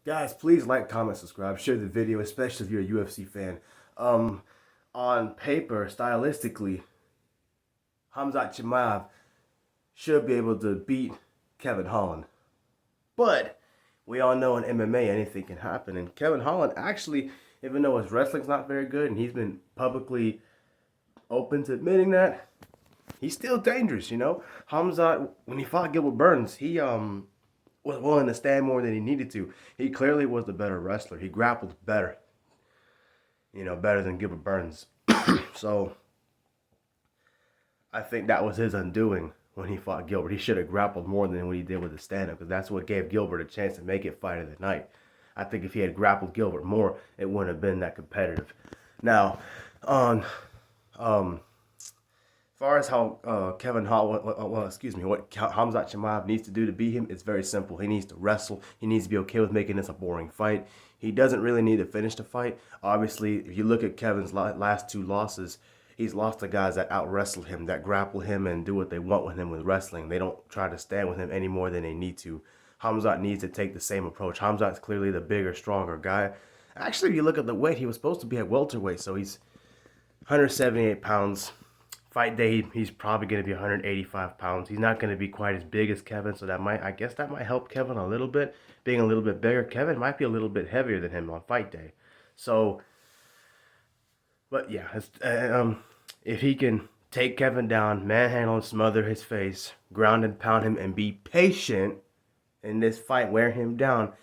Guys, please like, comment, subscribe, share the video, especially if you're a UFC fan. On paper, stylistically, Khamzat Chimaev should be able to beat Kevin Holland. But we all know in MMA anything can happen. And Kevin Holland actually, even though his wrestling's not very good and he's been publicly open to admitting that, he's still dangerous, you know? Khamzat, when he fought Gilbert Burns, he was willing to stand more than he needed to. He clearly was the better wrestler. He grappled better, better than Gilbert Burns. So I think that was his undoing when he fought Gilbert. He should have grappled more than what he did with the stand-up, because that's what gave Gilbert a chance to make it fight of the night. I think if he had grappled Gilbert more, it wouldn't have been that competitive. Now, on as far as how Kevin Hall, what Khamzat Chimaev needs to do to beat him, it's very simple. He needs to wrestle. He needs to be okay with making this a boring fight. He doesn't really need to finish the fight. Obviously, if you look at Kevin's last two losses, he's lost to guys that out-wrestle him, that grapple him and do what they want with him with wrestling. They don't try to stand with him any more than they need to. Khamzat needs to take the same approach. Khamzat's clearly the bigger, stronger guy. Actually, if you look at the weight, he was supposed to be at welterweight, so he's 178 pounds. Fight day, he's probably going to be 185 pounds. He's not going to be quite as big as Kevin, so I guess that might help Kevin a little bit. Being a little bit bigger, Kevin might be a little bit heavier than him on fight day. So, but yeah, if he can take Kevin down, manhandle and smother his face, ground and pound him, and be patient in this fight, wear him down,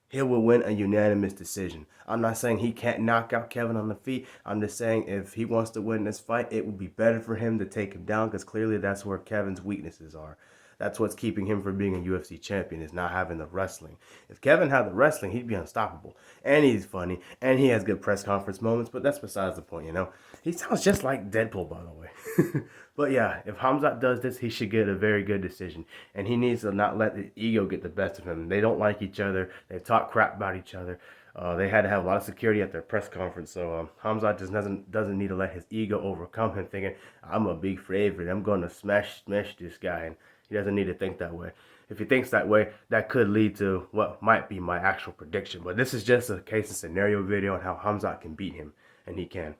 he will win a unanimous decision. I'm not saying he can't knock out Kevin on the feet. I'm just saying if he wants to win this fight, it would be better for him to take him down, because clearly that's where Kevin's weaknesses are. That's what's keeping him from being a UFC champion, is not having the wrestling. If Kevin had the wrestling, he'd be unstoppable. And he's funny, and he has good press conference moments, but that's besides the point, you know? He sounds just like Deadpool, by the way. But yeah, if Khamzat does this, he should get a very good decision. And he needs to not let the ego get the best of him. They don't like each other. They talk crap about each other. They had to have a lot of security at their press conference, so Khamzat just doesn't need to let his ego overcome him, thinking I'm a big favorite, I'm going to smash this guy, and he doesn't need to think that way. If he thinks that way, that could lead to what might be my actual prediction. But this is just a case and scenario video on how Khamzat can beat him, and he can.